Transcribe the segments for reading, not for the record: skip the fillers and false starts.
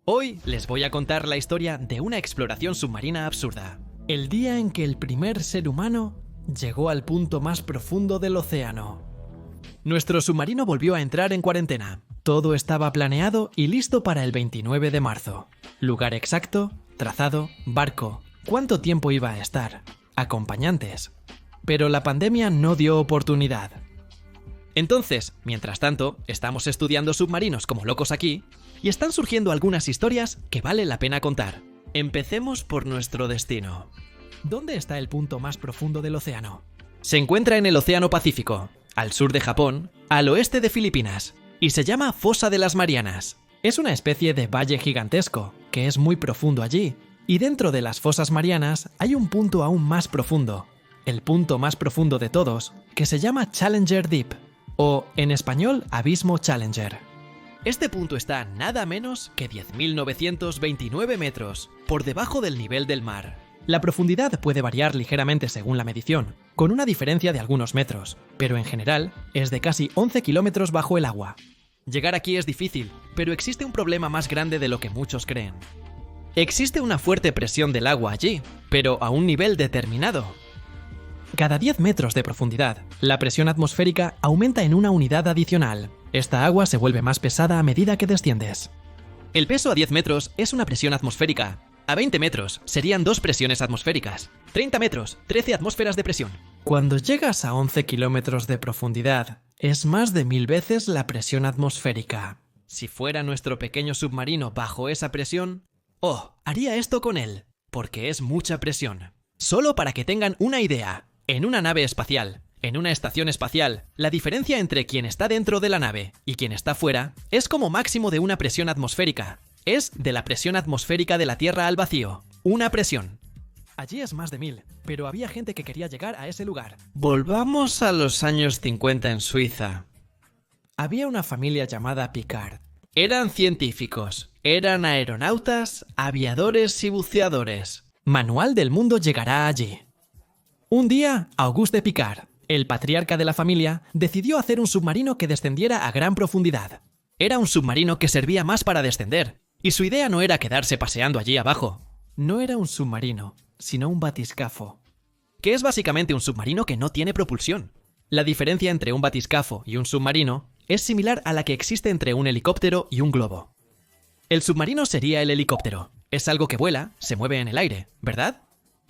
Hoy les voy a contar la historia de una exploración submarina absurda. El día en que el primer ser humano llegó al punto más profundo del océano. Nuestro submarino volvió a entrar en cuarentena. Todo estaba planeado y listo para el 29 de marzo. Lugar exacto, trazado, barco. ¿Cuánto tiempo iba a estar? Acompañantes. Pero la pandemia no dio oportunidad. Entonces, mientras tanto, estamos estudiando submarinos como locos aquí y están surgiendo algunas historias que vale la pena contar. Empecemos por nuestro destino. ¿Dónde está el punto más profundo del océano? Se encuentra en el Océano Pacífico, al sur de Japón, al oeste de Filipinas, y se llama Fosa de las Marianas. Es una especie de valle gigantesco, que es muy profundo allí, y dentro de las fosas marianas hay un punto aún más profundo, el punto más profundo de todos, que se llama Challenger Deep, o en español Abismo Challenger. Este punto está nada menos que 10.929 metros, por debajo del nivel del mar. La profundidad puede variar ligeramente según la medición, con una diferencia de algunos metros, pero en general es de casi 11 kilómetros bajo el agua. Llegar aquí es difícil, pero existe un problema más grande de lo que muchos creen. Existe una fuerte presión del agua allí, pero a un nivel determinado. Cada 10 metros de profundidad, la presión atmosférica aumenta en una unidad adicional. Esta agua se vuelve más pesada a medida que desciendes. El peso a 10 metros es una presión atmosférica. A 20 metros serían 2 presiones atmosféricas. 30 metros, 13 atmósferas de presión. Cuando llegas a 11 kilómetros de profundidad, es más de 1000 veces la presión atmosférica. Si fuera nuestro pequeño submarino bajo esa presión, haría esto con él, porque es mucha presión. Solo para que tengan una idea, en una nave espacial, en una estación espacial, la diferencia entre quien está dentro de la nave y quien está fuera es como máximo de una presión atmosférica. Es de la presión atmosférica de la Tierra al vacío. Una presión. Allí es más de 1000, pero había gente que quería llegar a ese lugar. Volvamos a los años 50 en Suiza. Había una familia llamada Picard. Eran científicos, eran aeronautas, aviadores y buceadores. Manual del mundo llegará allí. Un día, Auguste Picard, el patriarca de la familia, decidió hacer un submarino que descendiera a gran profundidad. Era un submarino que servía más para descender, y su idea no era quedarse paseando allí abajo. No era un submarino, sino un batiscafo, que es básicamente un submarino que no tiene propulsión. La diferencia entre un batiscafo y un submarino es similar a la que existe entre un helicóptero y un globo. El submarino sería el helicóptero. Es algo que vuela, se mueve en el aire, ¿verdad?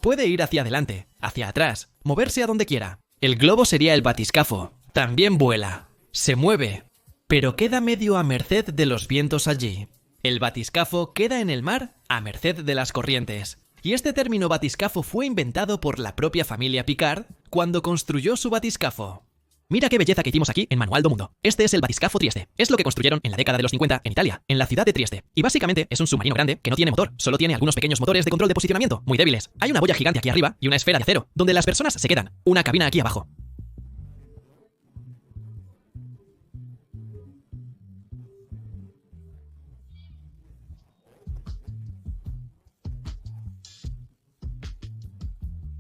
Puede ir hacia adelante, hacia atrás, moverse a donde quiera. El globo sería el batiscafo. También vuela, se mueve, pero queda medio a merced de los vientos allí. El batiscafo queda en el mar a merced de las corrientes. Y este término batiscafo fue inventado por la propia familia Picard cuando construyó su batiscafo. Mira qué belleza que hicimos aquí en Manual do Mundo. Este es el batiscafo Trieste. Es lo que construyeron en la década de los 50 en Italia, en la ciudad de Trieste. Y básicamente es un submarino grande que no tiene motor, solo tiene algunos pequeños motores de control de posicionamiento, muy débiles. Hay una boya gigante aquí arriba y una esfera de acero, donde las personas se quedan. Una cabina aquí abajo.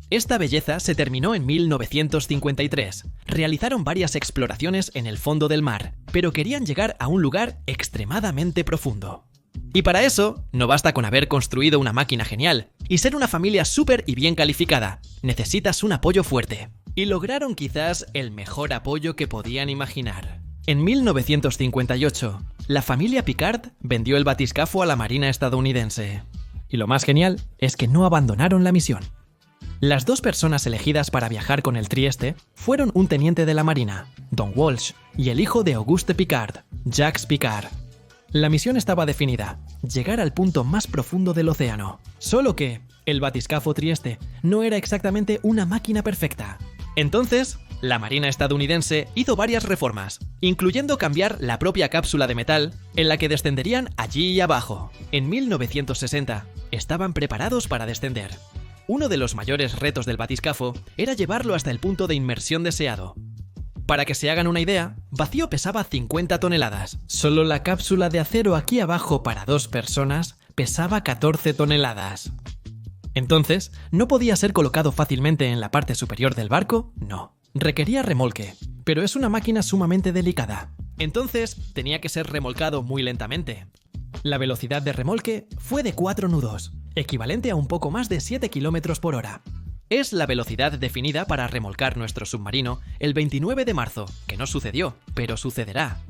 Esta belleza se terminó en 1953. Realizaron varias exploraciones en el fondo del mar, pero querían llegar a un lugar extremadamente profundo. Y para eso, no basta con haber construido una máquina genial y ser una familia súper y bien calificada. Necesitas un apoyo fuerte. Y lograron quizás el mejor apoyo que podían imaginar. En 1958, la familia Picard vendió el batiscafo a la Marina estadounidense. Y lo más genial es que no abandonaron la misión. Las 2 personas elegidas para viajar con el Trieste fueron un teniente de la Marina, Don Walsh, y el hijo de Auguste Picard, Jacques Picard. La misión estaba definida, llegar al punto más profundo del océano. Solo que el batiscafo Trieste no era exactamente una máquina perfecta. Entonces, la Marina estadounidense hizo varias reformas, incluyendo cambiar la propia cápsula de metal en la que descenderían allí y abajo. En 1960, estaban preparados para descender. Uno de los mayores retos del batiscafo era llevarlo hasta el punto de inmersión deseado. Para que se hagan una idea, vacío pesaba 50 toneladas. Solo la cápsula de acero aquí abajo para 2 personas pesaba 14 toneladas. Entonces, ¿no podía ser colocado fácilmente en la parte superior del barco? No. Requería remolque, pero es una máquina sumamente delicada. Entonces, tenía que ser remolcado muy lentamente. La velocidad de remolque fue de 4 nudos, equivalente a un poco más de 7 km por hora. Es la velocidad definida para remolcar nuestro submarino el 29 de marzo, que no sucedió, pero sucederá.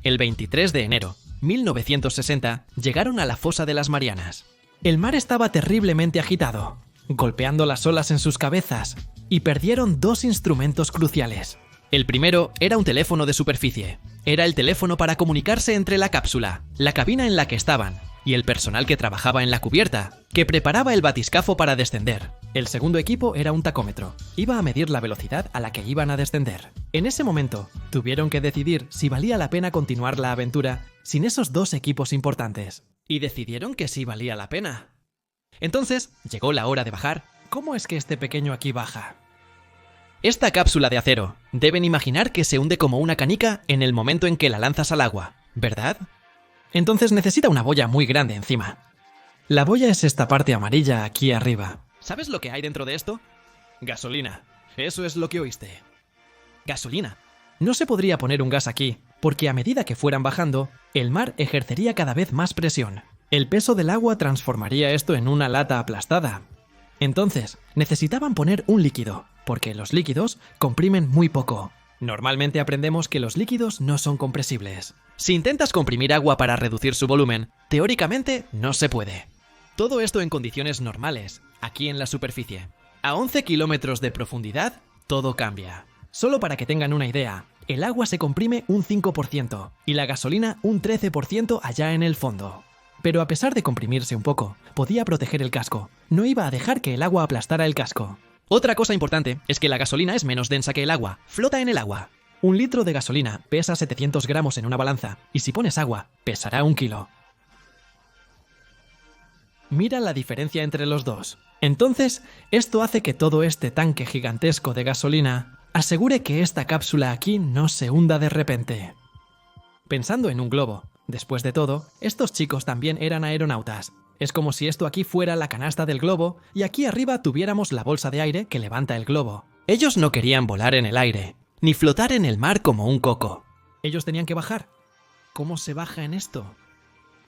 El 23 de enero, 1960, llegaron a la fosa de las Marianas. El mar estaba terriblemente agitado, golpeando las olas en sus cabezas, y perdieron dos instrumentos cruciales. El primero era un teléfono de superficie. Era el teléfono para comunicarse entre la cápsula, la cabina en la que estaban, y el personal que trabajaba en la cubierta, que preparaba el batiscafo para descender. El segundo equipo era un tacómetro. Iba a medir la velocidad a la que iban a descender. En ese momento, tuvieron que decidir si valía la pena continuar la aventura sin esos dos equipos importantes. Y decidieron que sí valía la pena. Entonces, llegó la hora de bajar. ¿Cómo es que este pequeño aquí baja? Esta cápsula de acero, deben imaginar que se hunde como una canica en el momento en que la lanzas al agua, ¿verdad? Entonces necesita una boya muy grande encima. La boya es esta parte amarilla aquí arriba. ¿Sabes lo que hay dentro de esto? Gasolina. Eso es lo que oíste. Gasolina. No se podría poner un gas aquí, porque a medida que fueran bajando, el mar ejercería cada vez más presión. El peso del agua transformaría esto en una lata aplastada. Entonces, necesitaban poner un líquido, porque los líquidos comprimen muy poco. Normalmente aprendemos que los líquidos no son compresibles. Si intentas comprimir agua para reducir su volumen, teóricamente no se puede. Todo esto en condiciones normales, aquí en la superficie. A 11 kilómetros de profundidad, todo cambia. Solo para que tengan una idea, el agua se comprime un 5% y la gasolina un 13% allá en el fondo. Pero a pesar de comprimirse un poco, podía proteger el casco. No iba a dejar que el agua aplastara el casco. Otra cosa importante es que la gasolina es menos densa que el agua, flota en el agua. 1 litro de gasolina pesa 700 gramos en una balanza, y si pones agua, pesará 1 kilo. Mira la diferencia entre los dos. Entonces, esto hace que todo este tanque gigantesco de gasolina asegure que esta cápsula aquí no se hunda de repente. Pensando en un globo, después de todo, estos chicos también eran aeronautas. Es como si esto aquí fuera la canasta del globo y aquí arriba tuviéramos la bolsa de aire que levanta el globo. Ellos no querían volar en el aire, ni flotar en el mar como un coco. Ellos tenían que bajar. ¿Cómo se baja en esto?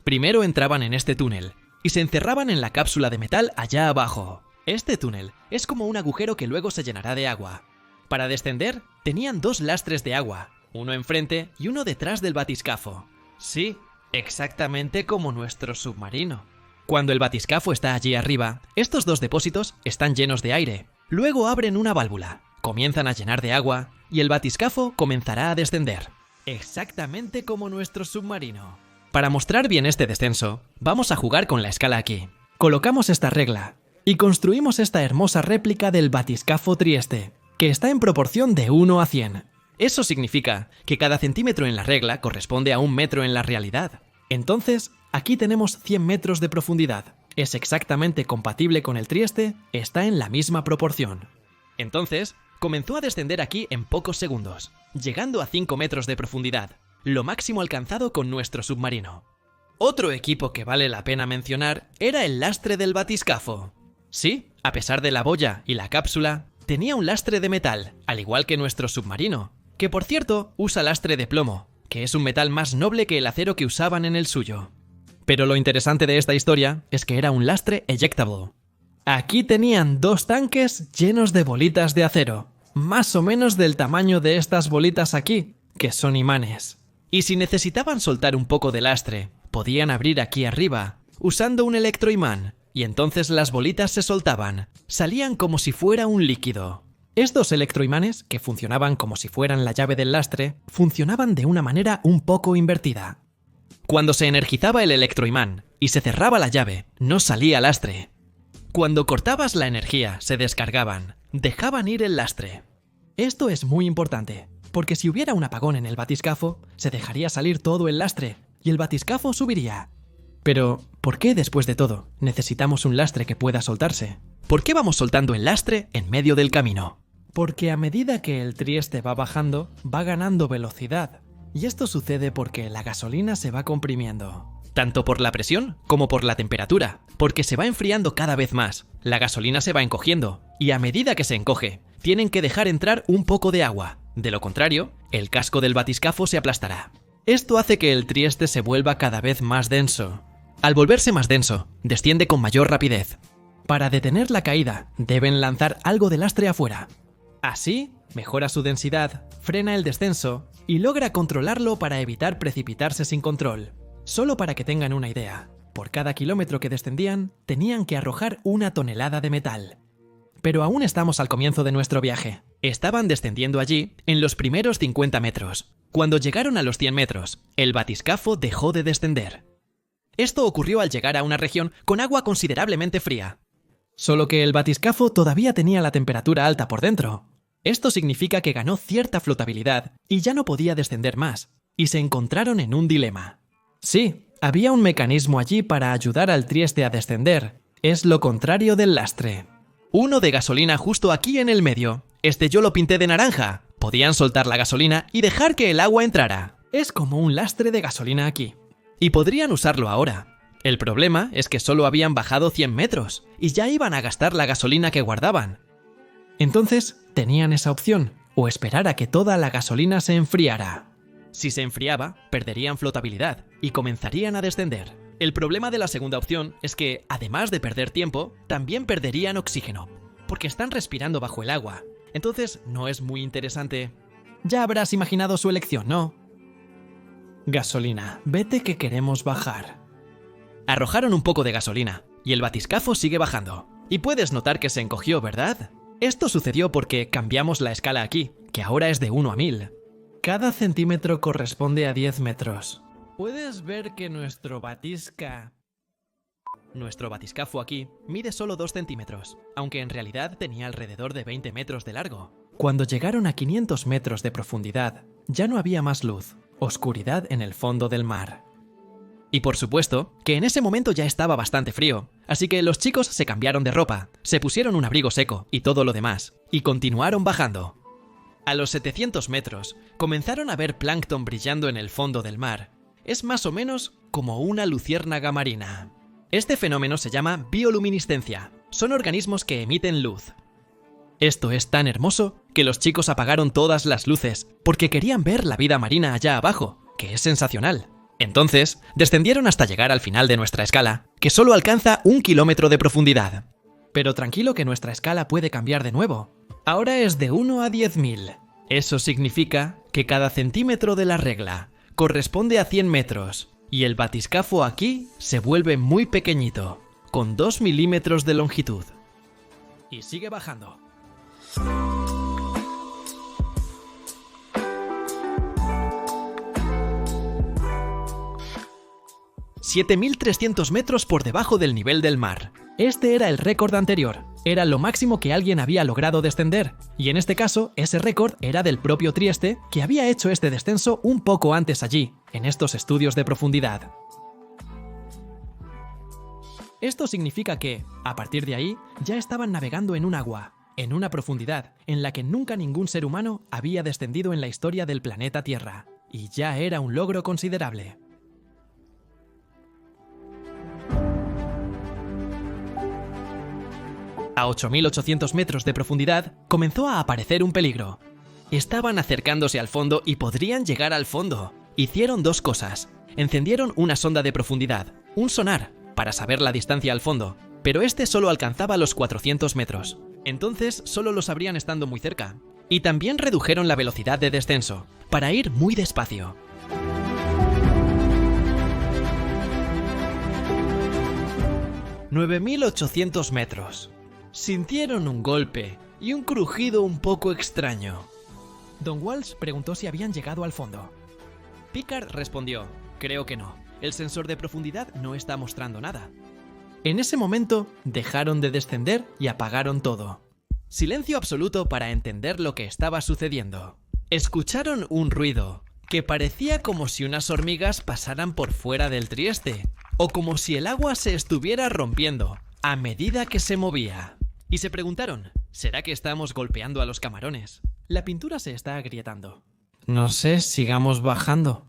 Primero entraban en este túnel y se encerraban en la cápsula de metal allá abajo. Este túnel es como un agujero que luego se llenará de agua. Para descender, tenían 2 lastres de agua, uno enfrente y uno detrás del batiscafo. Sí, exactamente como nuestro submarino. Cuando el batiscafo está allí arriba, estos 2 depósitos están llenos de aire. Luego abren una válvula, comienzan a llenar de agua y el batiscafo comenzará a descender. Exactamente como nuestro submarino. Para mostrar bien este descenso, vamos a jugar con la escala aquí. Colocamos esta regla y construimos esta hermosa réplica del batiscafo Trieste, que está en proporción de 1 a 100. Eso significa que cada centímetro en la regla corresponde a 1 metro en la realidad. Entonces, aquí tenemos 100 metros de profundidad. Es exactamente compatible con el Trieste, está en la misma proporción. Entonces, comenzó a descender aquí en pocos segundos, llegando a 5 metros de profundidad, lo máximo alcanzado con nuestro submarino. Otro equipo que vale la pena mencionar era el lastre del batiscafo. Sí, a pesar de la boya y la cápsula, tenía un lastre de metal, al igual que nuestro submarino, que por cierto usa lastre de plomo, que es un metal más noble que el acero que usaban en el suyo. Pero lo interesante de esta historia es que era un lastre ejectable. Aquí tenían 2 tanques llenos de bolitas de acero, más o menos del tamaño de estas bolitas aquí, que son imanes. Y si necesitaban soltar un poco de lastre, podían abrir aquí arriba, usando un electroimán, y entonces las bolitas se soltaban, salían como si fuera un líquido. Estos electroimanes, que funcionaban como si fueran la llave del lastre, funcionaban de una manera un poco invertida. Cuando se energizaba el electroimán y se cerraba la llave, no salía lastre. Cuando cortabas la energía, se descargaban, dejaban ir el lastre. Esto es muy importante, porque si hubiera un apagón en el batiscafo, se dejaría salir todo el lastre y el batiscafo subiría. Pero, ¿por qué después de todo necesitamos un lastre que pueda soltarse? ¿Por qué vamos soltando el lastre en medio del camino? Porque a medida que el Trieste va bajando, va ganando velocidad. Y esto sucede porque la gasolina se va comprimiendo. Tanto por la presión como por la temperatura, porque se va enfriando cada vez más. La gasolina se va encogiendo, y a medida que se encoge, tienen que dejar entrar un poco de agua. De lo contrario, el casco del batiscafo se aplastará. Esto hace que el Trieste se vuelva cada vez más denso. Al volverse más denso, desciende con mayor rapidez. Para detener la caída, deben lanzar algo de lastre afuera. Así, mejora su densidad, frena el descenso y logra controlarlo para evitar precipitarse sin control. Solo para que tengan una idea, por cada kilómetro que descendían, tenían que arrojar 1 tonelada de metal. Pero aún estamos al comienzo de nuestro viaje. Estaban descendiendo allí en los primeros 50 metros. Cuando llegaron a los 100 metros, el batiscafo dejó de descender. Esto ocurrió al llegar a una región con agua considerablemente fría. Solo que el batiscafo todavía tenía la temperatura alta por dentro. Esto significa que ganó cierta flotabilidad y ya no podía descender más, y se encontraron en un dilema. Sí, había un mecanismo allí para ayudar al Trieste a descender. Es lo contrario del lastre. Uno de gasolina justo aquí en el medio. Este yo lo pinté de naranja. Podían soltar la gasolina y dejar que el agua entrara. Es como un lastre de gasolina aquí. Y podrían usarlo ahora. El problema es que solo habían bajado 100 metros y ya iban a gastar la gasolina que guardaban. Entonces, tenían esa opción, o esperar a que toda la gasolina se enfriara. Si se enfriaba, perderían flotabilidad y comenzarían a descender. El problema de la segunda opción es que, además de perder tiempo, también perderían oxígeno, porque están respirando bajo el agua. Entonces, no es muy interesante. Ya habrás imaginado su elección, ¿no? Gasolina, vete que queremos bajar. Arrojaron un poco de gasolina, y el batiscafo sigue bajando. Y puedes notar que se encogió, ¿verdad? Esto sucedió porque cambiamos la escala aquí, que ahora es de 1 a 1000. Cada centímetro corresponde a 10 metros. Puedes ver que nuestro batiscafo aquí mide solo 2 centímetros, aunque en realidad tenía alrededor de 20 metros de largo. Cuando llegaron a 500 metros de profundidad, ya no había más luz, oscuridad en el fondo del mar. Y por supuesto, que en ese momento ya estaba bastante frío, así que los chicos se cambiaron de ropa, se pusieron un abrigo seco y todo lo demás, y continuaron bajando. A los 700 metros, comenzaron a ver plancton brillando en el fondo del mar. Es más o menos como una luciérnaga marina. Este fenómeno se llama bioluminiscencia. Son organismos que emiten luz. Esto es tan hermoso que los chicos apagaron todas las luces porque querían ver la vida marina allá abajo, que es sensacional. Entonces, descendieron hasta llegar al final de nuestra escala, que solo alcanza 1 kilómetro de profundidad. Pero tranquilo que nuestra escala puede cambiar de nuevo. Ahora es de 1 a 10.000. Eso significa que cada centímetro de la regla corresponde a 100 metros, y el batiscafo aquí se vuelve muy pequeñito, con 2 milímetros de longitud. Y sigue bajando. $7.300 metros por debajo del nivel del mar. Este era el récord anterior. Era lo máximo que alguien había logrado descender. Y en este caso, ese récord era del propio Trieste, que había hecho este descenso un poco antes allí, en estos estudios de profundidad. Esto significa que, a partir de ahí, ya estaban navegando en un agua, en una profundidad en la que nunca ningún ser humano había descendido en la historia del planeta Tierra. Y ya era un logro considerable. A 8.800 metros de profundidad, comenzó a aparecer un peligro. Estaban acercándose al fondo y podrían llegar al fondo. Hicieron dos cosas. Encendieron una sonda de profundidad, un sonar, para saber la distancia al fondo, pero este solo alcanzaba los 400 metros. Entonces solo lo sabrían estando muy cerca. Y también redujeron la velocidad de descenso, para ir muy despacio. $9.800 metros. Sintieron un golpe y un crujido un poco extraño. Don Walsh preguntó si habían llegado al fondo. Picard respondió, creo que no. El sensor de profundidad no está mostrando nada. En ese momento, dejaron de descender y apagaron todo. Silencio absoluto para entender lo que estaba sucediendo. Escucharon un ruido, que parecía como si unas hormigas pasaran por fuera del Trieste, o como si el agua se estuviera rompiendo, a medida que se movía. Y se preguntaron, ¿será que estamos golpeando a los camarones? La pintura se está agrietando. No sé, sigamos bajando.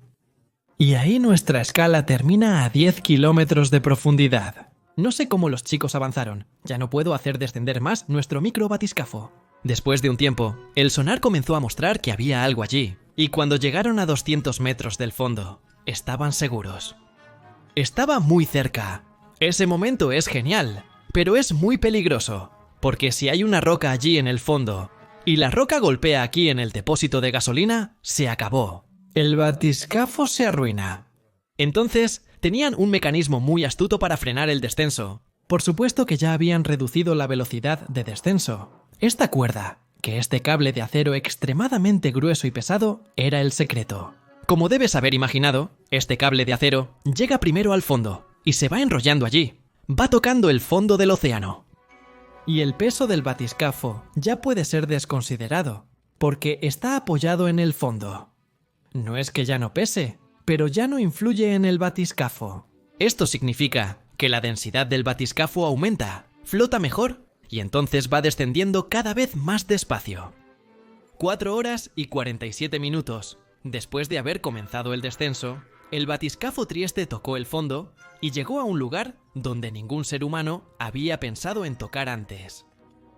Y ahí nuestra escala termina a 10 kilómetros de profundidad. No sé cómo los chicos avanzaron. Ya no puedo hacer descender más nuestro micro batiscafo. Después de un tiempo, el sonar comenzó a mostrar que había algo allí, y cuando llegaron a 200 metros del fondo, estaban seguros. Estaba muy cerca. Ese momento es genial, pero es muy peligroso, porque si hay una roca allí en el fondo, y la roca golpea aquí en el depósito de gasolina, se acabó. El batiscafo se arruina. Entonces, tenían un mecanismo muy astuto para frenar el descenso. Por supuesto que ya habían reducido la velocidad de descenso. Esta cuerda, que este cable de acero extremadamente grueso y pesado, era el secreto. Como debes haber imaginado, este cable de acero llega primero al fondo y se va enrollando allí. Va tocando el fondo del océano. Y el peso del batiscafo ya puede ser desconsiderado, porque está apoyado en el fondo. No es que ya no pese, pero ya no influye en el batiscafo. Esto significa que la densidad del batiscafo aumenta, flota mejor y entonces va descendiendo cada vez más despacio. 4 horas y 47 minutos después de haber comenzado el descenso, el batiscafo Trieste tocó el fondo y llegó a un lugar donde ningún ser humano había pensado en tocar antes.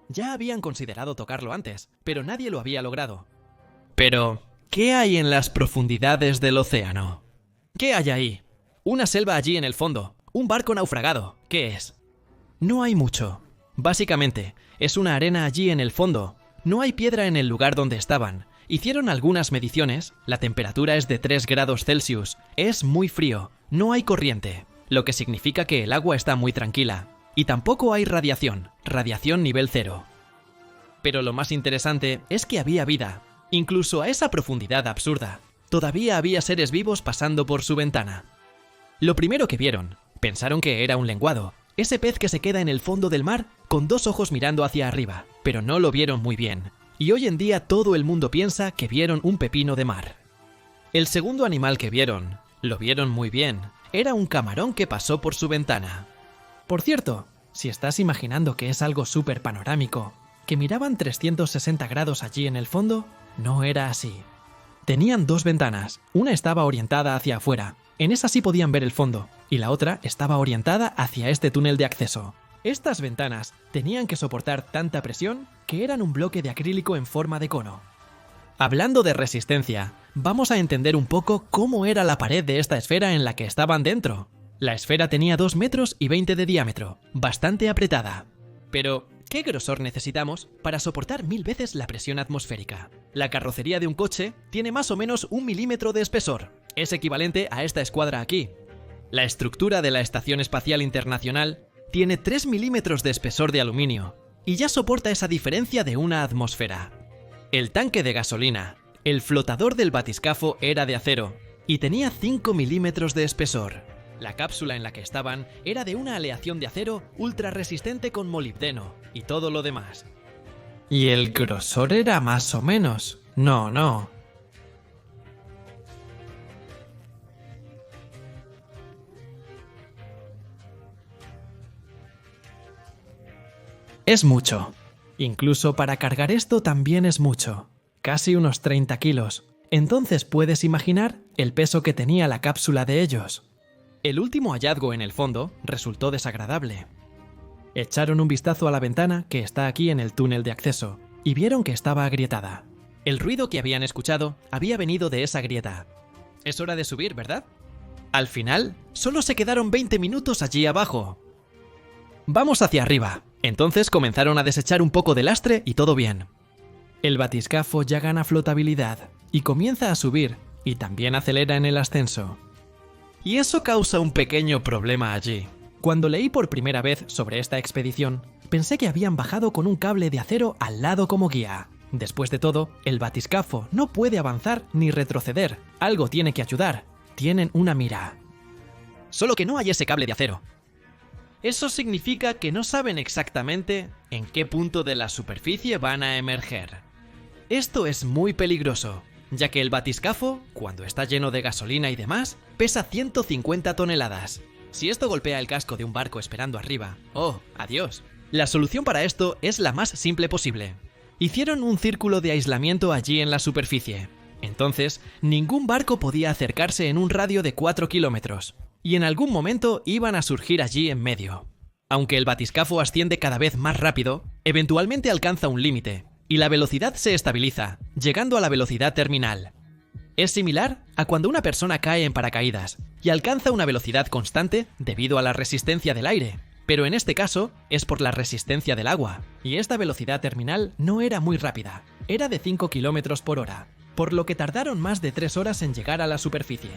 Ya habían considerado tocarlo antes, pero nadie lo había logrado. Pero, ¿qué hay en las profundidades del océano? ¿Qué hay ahí? Una selva allí en el fondo, un barco naufragado. ¿Qué es? No hay mucho. Básicamente, es una arena allí en el fondo. No hay piedra en el lugar donde estaban. Hicieron algunas mediciones, la temperatura es de 3 grados Celsius, es muy frío, no hay corriente, lo que significa que el agua está muy tranquila. Y tampoco hay radiación nivel 0. Pero lo más interesante es que había vida, incluso a esa profundidad absurda. Todavía había seres vivos pasando por su ventana. Lo primero que vieron, pensaron que era un lenguado, ese pez que se queda en el fondo del mar con 2 ojos mirando hacia arriba, pero no lo vieron muy bien. Y hoy en día todo el mundo piensa que vieron un pepino de mar. El segundo animal que vieron, lo vieron muy bien, era un camarón que pasó por su ventana. Por cierto, si estás imaginando que es algo súper panorámico, que miraban 360 grados allí en el fondo, no era así. Tenían 2 ventanas, una estaba orientada hacia afuera, en esa sí podían ver el fondo, y la otra estaba orientada hacia este túnel de acceso. Estas ventanas tenían que soportar tanta presión que eran un bloque de acrílico en forma de cono. Hablando de resistencia, vamos a entender un poco cómo era la pared de esta esfera en la que estaban dentro. La esfera tenía 2 metros y 20 de diámetro, bastante apretada. Pero, ¿qué grosor necesitamos para soportar 1000 veces la presión atmosférica? La carrocería de un coche tiene más o menos 1 milímetro de espesor. Es equivalente a esta escuadra aquí. La estructura de la Estación Espacial Internacional tiene 3 milímetros de espesor de aluminio y ya soporta esa diferencia de una atmósfera. El tanque de gasolina, el flotador del batiscafo era de acero y tenía 5 milímetros de espesor. La cápsula en la que estaban era de una aleación de acero ultra resistente con molibdeno y todo lo demás. ¿Y el grosor era más o menos? No. Es mucho. Incluso para cargar esto también es mucho. Casi unos 30 kilos. Entonces puedes imaginar el peso que tenía la cápsula de ellos. El último hallazgo en el fondo resultó desagradable. Echaron un vistazo a la ventana que está aquí en el túnel de acceso y vieron que estaba agrietada. El ruido que habían escuchado había venido de esa grieta. Es hora de subir, ¿verdad? Al final, solo se quedaron 20 minutos allí abajo. Vamos hacia arriba. Entonces comenzaron a desechar un poco de lastre y todo bien. El batiscafo ya gana flotabilidad y comienza a subir y también acelera en el ascenso. Y eso causa un pequeño problema allí. Cuando leí por primera vez sobre esta expedición, pensé que habían bajado con un cable de acero al lado como guía. Después de todo, el batiscafo no puede avanzar ni retroceder. Algo tiene que ayudar. Tienen una mira. Solo que no hay ese cable de acero. Eso significa que no saben exactamente en qué punto de la superficie van a emerger. Esto es muy peligroso, ya que el batiscafo, cuando está lleno de gasolina y demás, pesa 150 toneladas. Si esto golpea el casco de un barco esperando arriba, ¡oh, adiós! La solución para esto es la más simple posible. Hicieron un círculo de aislamiento allí en la superficie. Entonces, ningún barco podía acercarse en un radio de 4 kilómetros. Y en algún momento iban a surgir allí en medio. Aunque el batiscafo asciende cada vez más rápido, eventualmente alcanza un límite, y la velocidad se estabiliza, llegando a la velocidad terminal. Es similar a cuando una persona cae en paracaídas y alcanza una velocidad constante debido a la resistencia del aire, pero en este caso es por la resistencia del agua, y esta velocidad terminal no era muy rápida, era de 5 km por hora, por lo que tardaron más de 3 horas en llegar a la superficie.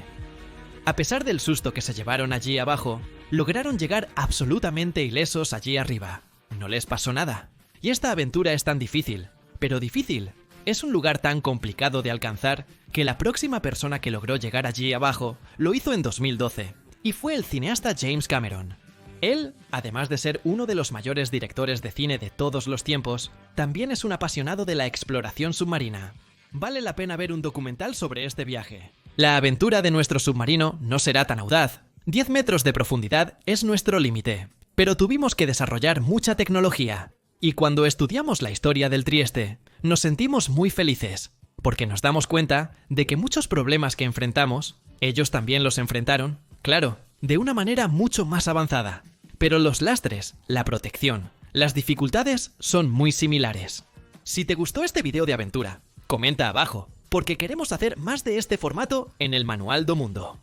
A pesar del susto que se llevaron allí abajo, lograron llegar absolutamente ilesos allí arriba. No les pasó nada. Y esta aventura es tan difícil, pero difícil. Es un lugar tan complicado de alcanzar que la próxima persona que logró llegar allí abajo lo hizo en 2012, y fue el cineasta James Cameron. Él, además de ser uno de los mayores directores de cine de todos los tiempos, también es un apasionado de la exploración submarina. Vale la pena ver un documental sobre este viaje. La aventura de nuestro submarino no será tan audaz. 10 metros de profundidad es nuestro límite, pero tuvimos que desarrollar mucha tecnología. Y cuando estudiamos la historia del Trieste, nos sentimos muy felices, porque nos damos cuenta de que muchos problemas que enfrentamos, ellos también los enfrentaron, claro, de una manera mucho más avanzada. Pero los lastres, la protección, las dificultades son muy similares. Si te gustó este video de aventura, comenta abajo, porque queremos hacer más de este formato en el Manual do Mundo.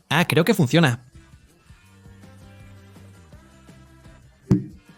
Ah, creo que funciona.